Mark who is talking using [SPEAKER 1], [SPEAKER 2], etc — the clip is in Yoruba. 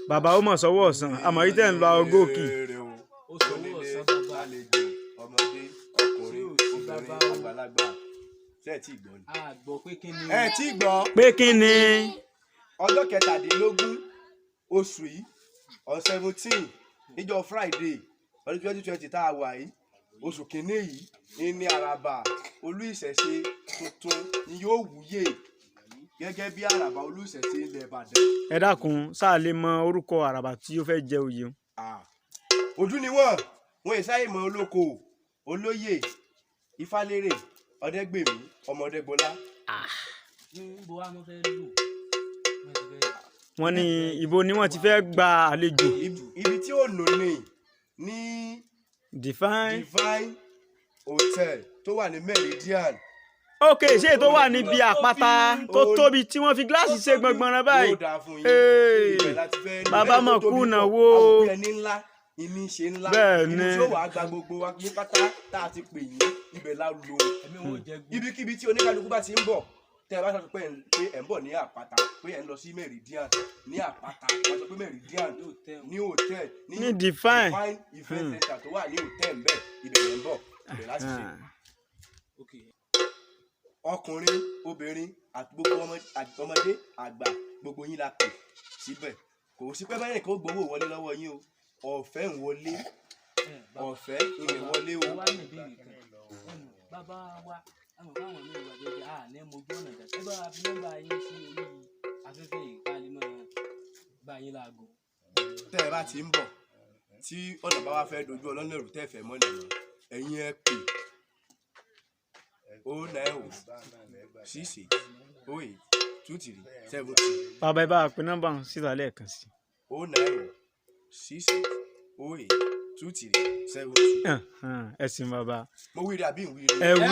[SPEAKER 1] bàbá ó mọ̀ sọ́wọ́ ọ̀sán àmọ́ yìí tẹ̀ ń lọ gòkè.
[SPEAKER 2] ó sọ́wọ́ ọ̀sán bàbá àlejò ọmọdé ọkùnrin obìnrin àgbàlagbà ṣé ẹ tí gbọ́ ni.
[SPEAKER 3] a gbọ́ pé kí ni.
[SPEAKER 2] ẹ tí gbọ́.
[SPEAKER 1] pé kí ni.
[SPEAKER 2] ọjọ́ 17 oṣù yìí on 17 níjọ́ Friday ọdún 2020 tá a wà yìí oṣù kìíní yìí ní àràbà olú ìṣẹ̀ṣe tuntun ni yóò wúyè gẹ́gẹ́ bí àràbà olú ìṣẹ̀ṣe ilẹ̀ Ìbàdàn.
[SPEAKER 1] ẹ dákun sáà lè mọ orúkọ àràbà tí ó fẹ́ jẹ oyè.
[SPEAKER 2] ojú ni wọn ìsáyè mọ olóko olóyè Ifálérè Ọdẹ́gbèmí ọmọ Ọdẹ́gbọlá.
[SPEAKER 1] wọ́n ní ibo ni wọ́n ti fẹ́ gba àlejò.
[SPEAKER 2] ibi tí ó nù ní Divine Hotel tó wà ní Meridian.
[SPEAKER 1] ok ṣé ètò wà níbi àpáta tó tóbi tí wọ́n fi gíláàsì ṣe gbọ̀ngbọ̀n báyìí. bàbá mọ̀ kú náwó.
[SPEAKER 2] ìní ṣe ńlá
[SPEAKER 1] bẹ́ẹ̀ ni
[SPEAKER 2] ìní tí ó wàá gba gbogbo wa ní pátá tá a ti pè yín ibẹ̀ la lo ibikíbi tí oníkálukú bá ti ń bọ̀ tẹ́ ẹ bá sọ pé ẹ̀ ń bọ̀ ní àpáta pé ẹ̀ ń lọ sí Meridian ní àpáta wọ́n sọ pé Meridian ní hòtẹ́ẹ̀l
[SPEAKER 1] ní Divine
[SPEAKER 2] event center tó wà ní hòtẹ́ẹ̀l bẹ́ẹ̀ ibẹ̀ lẹ́ ń bọ̀ ibẹ̀ láti ṣe. ọkùnrin obìnrin àti gbogbo ọmọdé àgbà gbogbo yín la pè síbẹ̀ kò sí pé báyìí kò gbowó wọlé lọ́wọ́ yín o ọ̀fẹ́ ń wọlé ọ̀fẹ́ ìrìn wọlé o.
[SPEAKER 3] bàbá wa àwọn báwọn ní ìwà jẹjẹ àná mojú ọ̀nà ìdàgbẹ́ bá a fi nọ́mbà yín sí orí afẹ́fẹ́ yìí ká lè máa bá yín láago.
[SPEAKER 2] tẹ́ ẹ bá ti ń bọ̀ tí ọ̀nà bá wá fẹ́ dojú ọlọ́nà èrò tẹ́ ẹ fẹ́ mọ́ nìyẹn ẹ̀yin ẹ pè 09066082370.
[SPEAKER 1] bàbá ẹ bá a pe nọ́mbà síta lẹ́ẹ̀kan sí.
[SPEAKER 2] 09066082370.
[SPEAKER 1] ẹ sìn bàbá.
[SPEAKER 2] mo wí rí àbí ìwí rí.
[SPEAKER 1] ẹ wí.